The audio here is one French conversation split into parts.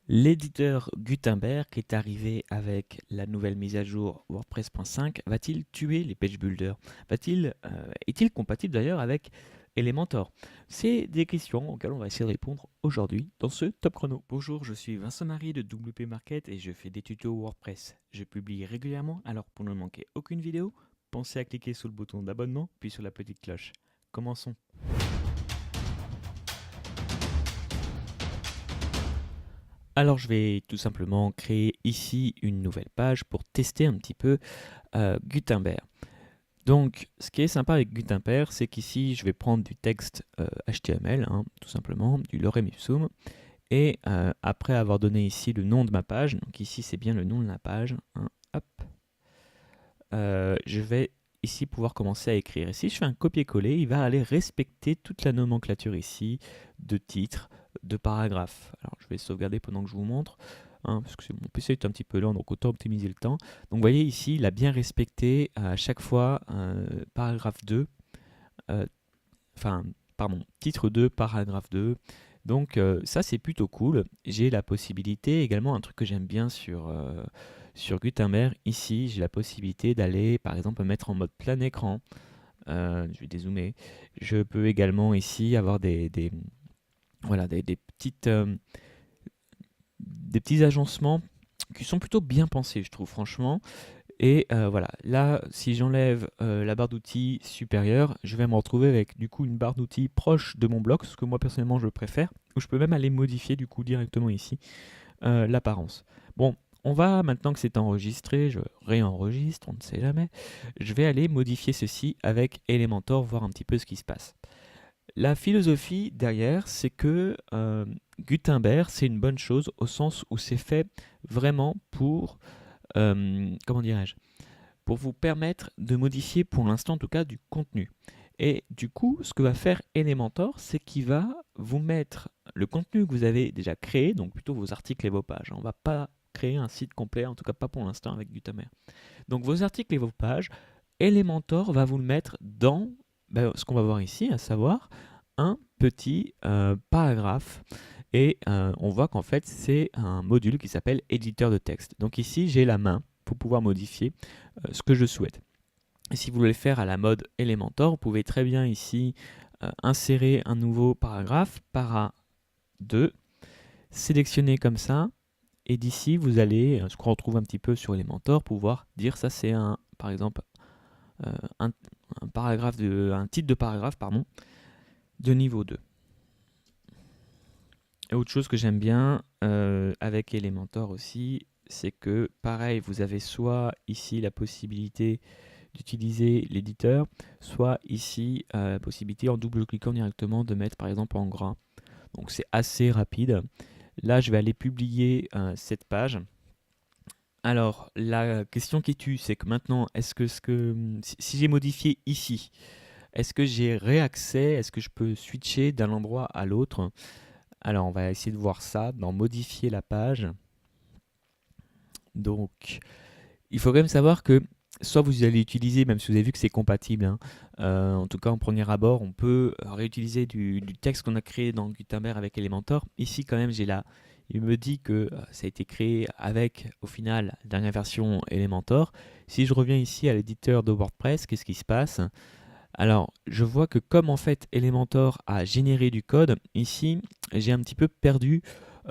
L'éditeur Gutenberg qui est arrivé avec la nouvelle mise à jour WordPress.5 va-t-il tuer les page builders? Est-il compatible d'ailleurs avec Elementor? C'est des questions auxquelles on va essayer de répondre aujourd'hui dans ce Top Chrono. Bonjour, je suis Vincent-Marie de WP Market et je fais des tutos WordPress. Je publie régulièrement, alors pour ne manquer aucune vidéo, pensez à cliquer sur le bouton d'abonnement puis sur la petite cloche. Commençons. Alors je vais tout simplement créer ici une nouvelle page pour tester un petit peu Gutenberg. Donc ce qui est sympa avec Gutenberg, c'est qu'ici je vais prendre du texte HTML, tout simplement, du lorem ipsum, et après avoir donné ici le nom de ma page, donc ici c'est bien le nom de la page, hop, je vais ici pouvoir commencer à écrire. Et si je fais un copier-coller, il va aller respecter toute la nomenclature ici de titre, de paragraphe. Alors je vais sauvegarder pendant que je vous montre, parce que mon PC est un petit peu lent, donc autant optimiser le temps. Donc vous voyez ici, il a bien respecté à chaque fois paragraphe 2, enfin, pardon, titre 2, paragraphe 2. Donc ça c'est plutôt cool. J'ai la possibilité également, un truc que j'aime bien sur Gutenberg, ici j'ai la possibilité d'aller par exemple mettre en mode plein écran. Je vais dézoomer. Je peux également ici avoir voilà, des petits agencements qui sont plutôt bien pensés, je trouve, franchement. Et voilà, là, si j'enlève la barre d'outils supérieure, je vais me retrouver avec du coup une barre d'outils proche de mon bloc, ce que moi personnellement je préfère, où je peux même aller modifier du coup directement ici l'apparence. Bon, on va, maintenant que c'est enregistré, je réenregistre, on ne sait jamais, je vais aller modifier ceci avec Elementor, voir un petit peu ce qui se passe. La philosophie derrière, c'est que Gutenberg, c'est une bonne chose au sens où c'est fait vraiment pour, comment dirais-je, pour vous permettre de modifier pour l'instant en tout cas du contenu. Et du coup, ce que va faire Elementor, c'est qu'il va vous mettre le contenu que vous avez déjà créé, donc plutôt vos articles et vos pages. On ne va pas créer un site complet, en tout cas pas pour l'instant avec Gutenberg. Donc vos articles et vos pages, Elementor va vous le mettre dans ce qu'on va voir ici, à savoir un petit paragraphe. Et on voit qu'en fait, c'est un module qui s'appelle éditeur de texte. Donc ici, j'ai la main pour pouvoir modifier ce que je souhaite. Et si vous voulez le faire à la mode Elementor, vous pouvez très bien ici insérer un nouveau paragraphe, para 2, sélectionner comme ça, et d'ici vous allez, ce qu'on retrouve un petit peu sur Elementor, pouvoir dire ça c'est un, par exemple, euh, un, un titre de paragraphe, pardon, de niveau 2. Et autre chose que j'aime bien avec Elementor aussi, c'est que pareil, vous avez soit ici la possibilité d'utiliser l'éditeur, soit ici la possibilité en double-cliquant directement de mettre par exemple en gras. Donc c'est assez rapide. Là, je vais aller publier cette page. Alors, la question qui tue, c'est que maintenant, si j'ai modifié ici, est-ce que j'ai réaccès, est-ce que je peux switcher d'un endroit à l'autre? Alors, on va essayer de voir ça dans modifier la page. Donc, il faut quand même savoir que soit vous allez utiliser, même si vous avez vu que c'est compatible, en tout cas en premier abord, on peut réutiliser du texte qu'on a créé dans Gutenberg avec Elementor. Ici quand même, il me dit que ça a été créé avec, au final, la dernière version Elementor. Si je reviens ici à l'éditeur de WordPress, qu'est-ce qui se passe? Alors, je vois que comme en fait Elementor a généré du code, ici, j'ai un petit peu perdu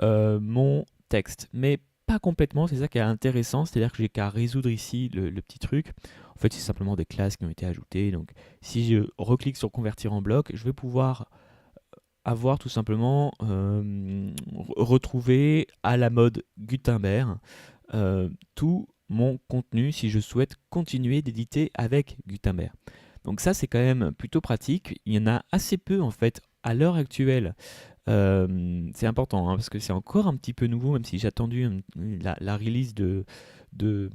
mon texte. Mais pas complètement, c'est ça qui est intéressant, c'est-à-dire que j'ai qu'à résoudre ici le petit truc. En fait, c'est simplement des classes qui ont été ajoutées. Donc, si je reclique sur convertir en bloc, je vais pouvoir avoir tout simplement retrouvé à la mode Gutenberg tout mon contenu si je souhaite continuer d'éditer avec Gutenberg. Donc ça c'est quand même plutôt pratique. Il y en a assez peu en fait à l'heure actuelle. C'est important parce que c'est encore un petit peu nouveau, même si j'ai attendu la release de, de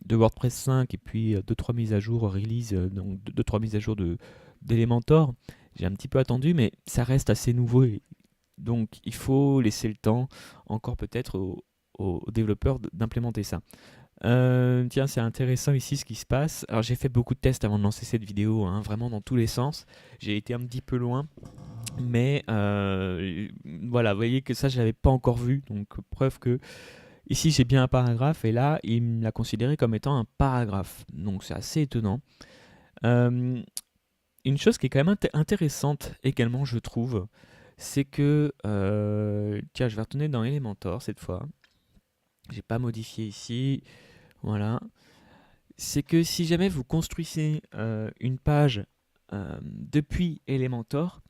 WordPress 5 et puis 2-3 mises à jour release, donc 2-3 mises à jour d'Elementor. J'ai un petit peu attendu, mais ça reste assez nouveau. Donc il faut laisser le temps encore peut-être aux développeurs d'implémenter ça. Tiens, c'est intéressant ici ce qui se passe. Alors j'ai fait beaucoup de tests avant de lancer cette vidéo, hein, vraiment dans tous les sens. J'ai été un petit peu loin, mais voilà, vous voyez que ça je l'avais pas encore vu, donc preuve que ici j'ai bien un paragraphe et là il me l'a considéré comme étant un paragraphe. Donc c'est assez étonnant. Euh, une chose qui est quand même intéressante également, je trouve, c'est que tiens, je vais retourner dans Elementor cette fois. J'ai pas modifié ici. Voilà. C'est que si jamais vous construisez une page depuis Elementor,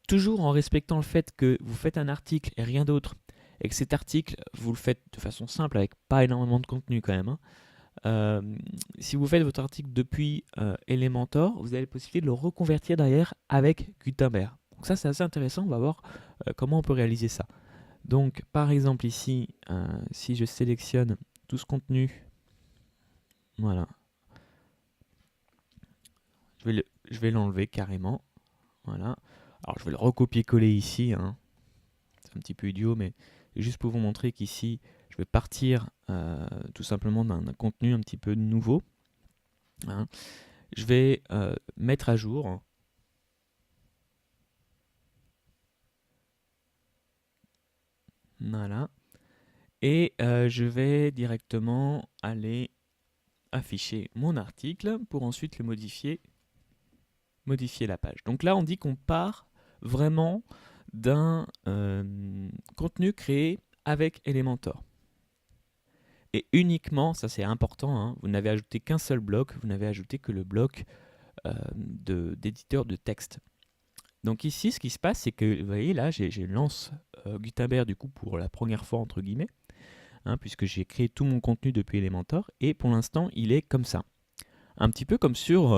toujours en respectant le fait que vous faites un article et rien d'autre, et que cet article, vous le faites de façon simple, avec pas énormément de contenu quand même, hein. Si vous faites votre article depuis Elementor, vous avez la possibilité de le reconvertir derrière avec Gutenberg. Donc ça, c'est assez intéressant, on va voir comment on peut réaliser ça. Donc, par exemple ici, si je sélectionne tout ce contenu, voilà, je vais l'enlever carrément. Voilà. Alors je vais le recopier-coller ici, hein. C'est un petit peu idiot, mais juste pour vous montrer qu'ici, je vais partir tout simplement d'un contenu un petit peu nouveau, hein. Je vais mettre à jour. Voilà. Et je vais directement aller afficher mon article pour ensuite le modifier la page. Donc là, on dit qu'on part vraiment d'un contenu créé avec Elementor. Et uniquement, ça c'est important, hein, vous n'avez ajouté qu'un seul bloc, vous n'avez ajouté que le bloc d'éditeur de texte. Donc ici, ce qui se passe, c'est que, vous voyez, là, j'ai lance Gutenberg du coup pour la première fois, entre guillemets, hein, puisque j'ai créé tout mon contenu depuis Elementor, et pour l'instant, il est comme ça. Un petit peu comme sur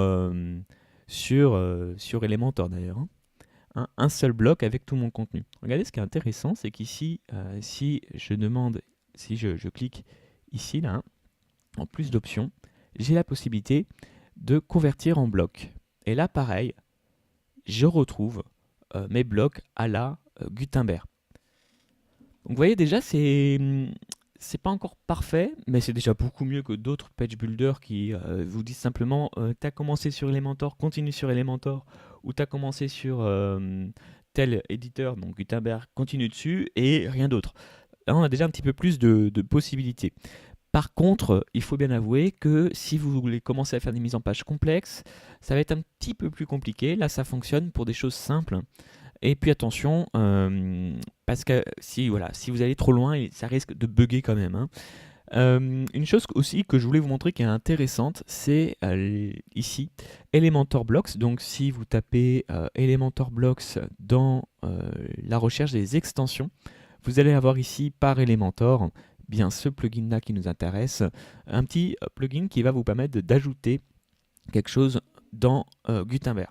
Elementor d'ailleurs, hein. Un seul bloc avec tout mon contenu. Regardez, ce qui est intéressant, c'est qu'ici, si je clique ici, là, en plus d'options, j'ai la possibilité de convertir en bloc. Et là, pareil, je retrouve mes blocs à la Gutenberg. Donc vous voyez déjà, c'est pas encore parfait, mais c'est déjà beaucoup mieux que d'autres page builders qui vous disent simplement t'as commencé sur Elementor, continue sur Elementor, ou t'as commencé sur tel éditeur, donc Gutenberg, continue dessus, et rien d'autre. Là, on a déjà un petit peu plus de possibilités. Par contre, il faut bien avouer que si vous voulez commencer à faire des mises en page complexes, ça va être un petit peu plus compliqué. Là, ça fonctionne pour des choses simples. Et puis attention, parce que si vous allez trop loin, ça risque de bugger quand même, hein. Une chose aussi que je voulais vous montrer qui est intéressante, c'est ici Elementor Blocks. Donc si vous tapez Elementor Blocks dans la recherche des extensions, vous allez avoir ici par Elementor bien ce plugin là qui nous intéresse, un petit plugin qui va vous permettre d'ajouter quelque chose dans Gutenberg.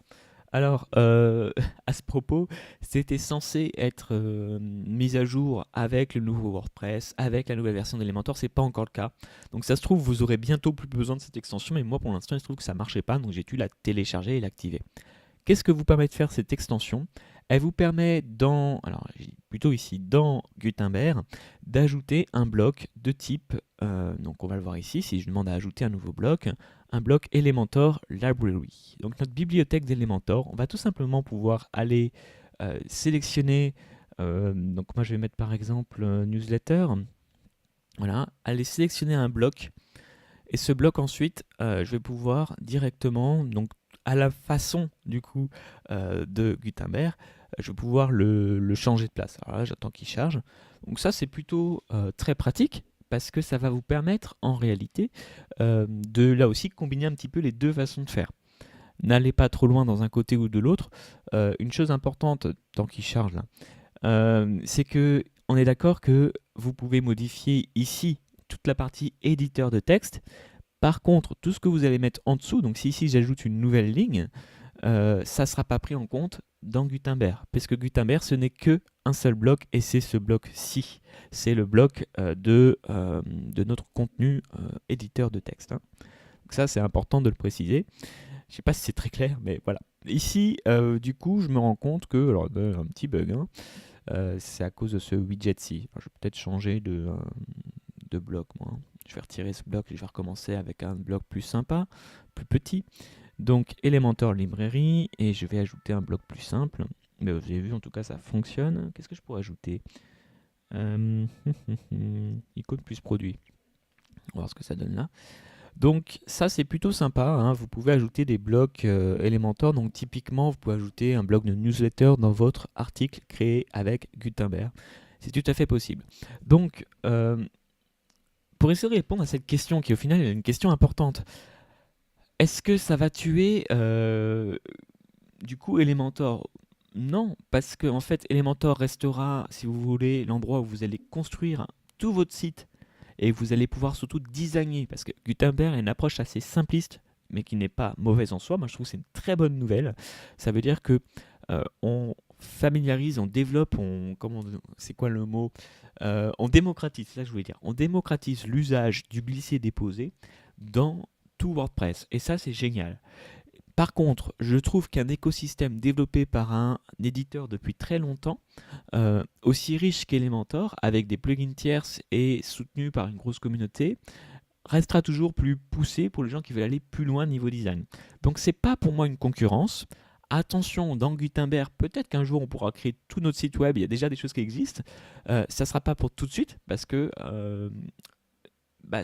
Alors, à ce propos, c'était censé être mis à jour avec le nouveau WordPress, avec la nouvelle version d'Elementor, c'est pas encore le cas. Donc ça se trouve, vous aurez bientôt plus besoin de cette extension, mais moi pour l'instant, il se trouve que ça marchait pas, donc j'ai dû la télécharger et l'activer. Qu'est-ce que vous permet de faire cette extension? Elle vous permet alors plutôt ici dans Gutenberg, d'ajouter un bloc de type, donc on va le voir ici, si je demande à ajouter un nouveau bloc, un bloc Elementor Library. Donc notre bibliothèque d'Elementor, on va tout simplement pouvoir aller sélectionner, donc moi je vais mettre par exemple newsletter, voilà, aller sélectionner un bloc, et ce bloc ensuite, je vais pouvoir directement, donc à la façon du coup de Gutenberg, je vais pouvoir le changer de place. Alors là, j'attends qu'il charge. Donc ça, c'est plutôt très pratique parce que ça va vous permettre en réalité de là aussi combiner un petit peu les deux façons de faire. N'allez pas trop loin dans un côté ou de l'autre. Une chose importante, tant qu'il charge là, c'est que on est d'accord que vous pouvez modifier ici toute la partie éditeur de texte. Par contre, tout ce que vous allez mettre en dessous, donc si ici j'ajoute une nouvelle ligne, ça ne sera pas pris en compte dans Gutenberg, parce que Gutenberg, ce n'est que un seul bloc, et c'est ce bloc-ci. C'est le bloc de notre contenu éditeur de texte, hein. Donc ça, c'est important de le préciser. Je ne sais pas si c'est très clair, mais voilà. Ici, du coup, je me rends compte que, alors, un petit bug, hein, c'est à cause de ce widget-ci. Je vais peut-être changer de bloc, moi. Je vais retirer ce bloc et je vais recommencer avec un bloc plus sympa, plus petit. Donc Elementor Librairie, et je vais ajouter un bloc plus simple. Mais vous avez vu, en tout cas, ça fonctionne. Qu'est-ce que je pourrais ajouter? Icône plus produit. On va voir ce que ça donne là. Donc ça, c'est plutôt sympa, hein. Vous pouvez ajouter des blocs Elementor. Donc typiquement, vous pouvez ajouter un bloc de newsletter dans votre article créé avec Gutenberg. C'est tout à fait possible. Donc, pour essayer de répondre à cette question, qui au final est une question importante, est-ce que ça va tuer du coup Elementor? Non, parce que en fait Elementor restera, si vous voulez, l'endroit où vous allez construire tout votre site et vous allez pouvoir surtout designer, parce que Gutenberg est une approche assez simpliste, mais qui n'est pas mauvaise en soi. Moi je trouve que c'est une très bonne nouvelle. Ça veut dire que on familiarise, on développe, c'est quoi le mot? On démocratise, c'est ça que je voulais dire. On démocratise l'usage du glisser-déposer dans tout WordPress, et ça c'est génial. Par contre, je trouve qu'un écosystème développé par un éditeur depuis très longtemps, aussi riche qu'Elementor, avec des plugins tierces et soutenu par une grosse communauté, restera toujours plus poussé pour les gens qui veulent aller plus loin niveau design. Donc c'est pas pour moi une concurrence. Attention, dans Gutenberg, peut-être qu'un jour on pourra créer tout notre site web, il y a déjà des choses qui existent. Ça ne sera pas pour tout de suite, parce que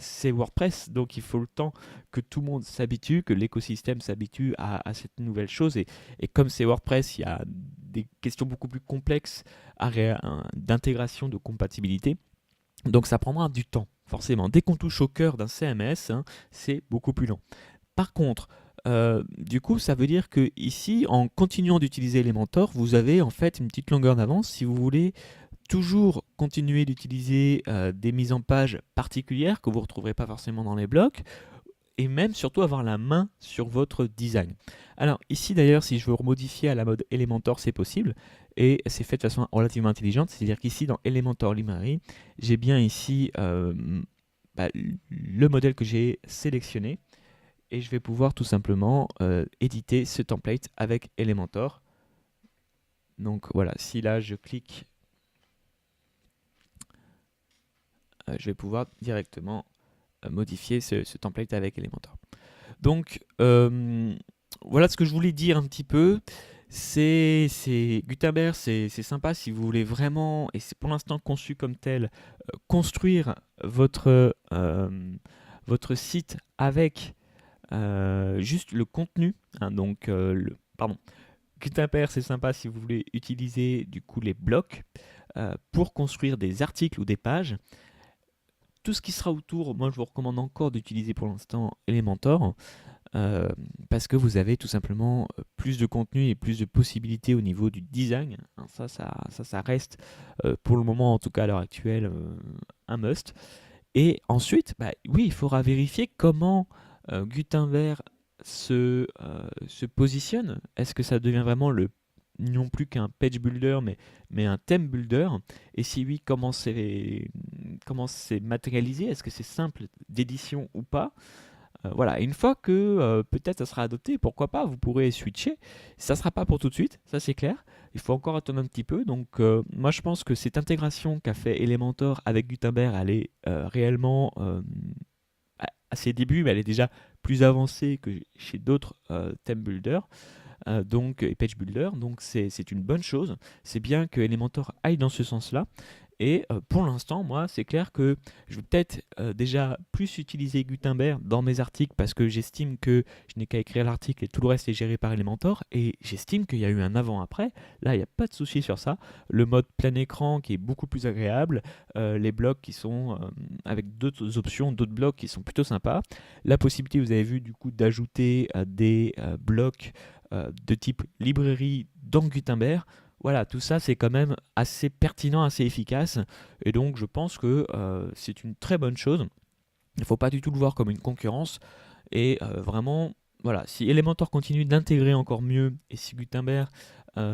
c'est WordPress, donc il faut le temps que tout le monde s'habitue, que l'écosystème s'habitue à cette nouvelle chose. Et comme c'est WordPress, il y a des questions beaucoup plus complexes d'intégration, de compatibilité. Donc ça prendra du temps, forcément. Dès qu'on touche au cœur d'un CMS, hein, c'est beaucoup plus lent. Par contre, du coup, ça veut dire que ici, en continuant d'utiliser Elementor, vous avez en fait une petite longueur d'avance si vous voulez toujours continuer d'utiliser des mises en page particulières que vous ne retrouverez pas forcément dans les blocs, et même surtout avoir la main sur votre design. Alors ici d'ailleurs, si je veux remodifier à la mode Elementor, c'est possible, et c'est fait de façon relativement intelligente, c'est-à-dire qu'ici dans Elementor Library, j'ai bien ici le modèle que j'ai sélectionné, et je vais pouvoir tout simplement éditer ce template avec Elementor. Donc voilà, si là je clique, je vais pouvoir directement modifier ce template avec Elementor. Donc voilà ce que je voulais dire un petit peu. C'est Gutenberg, c'est sympa si vous voulez vraiment, et c'est pour l'instant conçu comme tel, construire votre site avec juste le contenu, hein. Donc Gutenberg, c'est sympa si vous voulez utiliser du coup les blocs pour construire des articles ou des pages. Tout ce qui sera autour, moi je vous recommande encore d'utiliser pour l'instant Elementor, parce que vous avez tout simplement plus de contenu et plus de possibilités au niveau du design. Hein, ça reste pour le moment, en tout cas à l'heure actuelle, un must. Et ensuite, oui, il faudra vérifier comment Gutenberg se positionne. Est-ce que ça devient vraiment non plus qu'un page builder, mais un theme builder? Et si oui, comment c'est matérialisé? Est-ce que c'est simple d'édition ou pas? Voilà, une fois que peut-être ça sera adopté, pourquoi pas, vous pourrez switcher. Ça ne sera pas pour tout de suite, ça c'est clair. Il faut encore attendre un petit peu. Donc moi je pense que cette intégration qu'a fait Elementor avec Gutenberg, elle est réellement à ses débuts, mais elle est déjà plus avancée que chez d'autres theme builders. Et page builder, donc c'est une bonne chose. C'est bien que Elementor aille dans ce sens-là. Et pour l'instant, moi, c'est clair que je vais peut-être déjà plus utiliser Gutenberg dans mes articles, parce que j'estime que je n'ai qu'à écrire l'article et tout le reste est géré par Elementor. Et j'estime qu'il y a eu un avant-après. Là, il n'y a pas de souci sur ça. Le mode plein écran qui est beaucoup plus agréable. Les blocs qui sont avec d'autres options, d'autres blocs qui sont plutôt sympas. La possibilité, vous avez vu, du coup, d'ajouter des blocs de type librairie dans Gutenberg. Voilà, tout ça c'est quand même assez pertinent, assez efficace, et donc je pense que c'est une très bonne chose. Il ne faut pas du tout le voir comme une concurrence, et vraiment, voilà, si Elementor continue d'intégrer encore mieux, et si Gutenberg,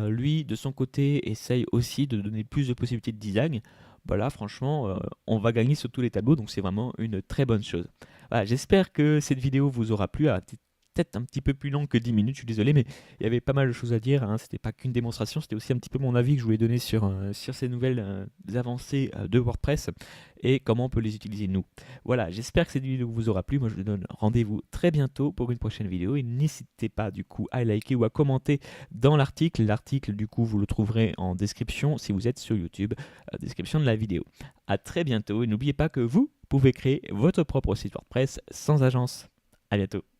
lui, de son côté, essaye aussi de donner plus de possibilités de design, voilà, franchement, on va gagner sur tous les tableaux, donc c'est vraiment une très bonne chose. Voilà, j'espère que cette vidéo vous aura plu. peut-être un petit peu plus long que 10 minutes, je suis désolé, mais il y avait pas mal de choses à dire, hein. C'était pas qu'une démonstration, c'était aussi un petit peu mon avis que je voulais donner sur ces nouvelles avancées de WordPress et comment on peut les utiliser nous. Voilà, j'espère que cette vidéo vous aura plu. Moi, je vous donne rendez-vous très bientôt pour une prochaine vidéo et n'hésitez pas du coup à liker ou à commenter dans l'article. L'article, du coup, vous le trouverez en description si vous êtes sur YouTube, description de la vidéo. À très bientôt et n'oubliez pas que vous pouvez créer votre propre site WordPress sans agence. À bientôt.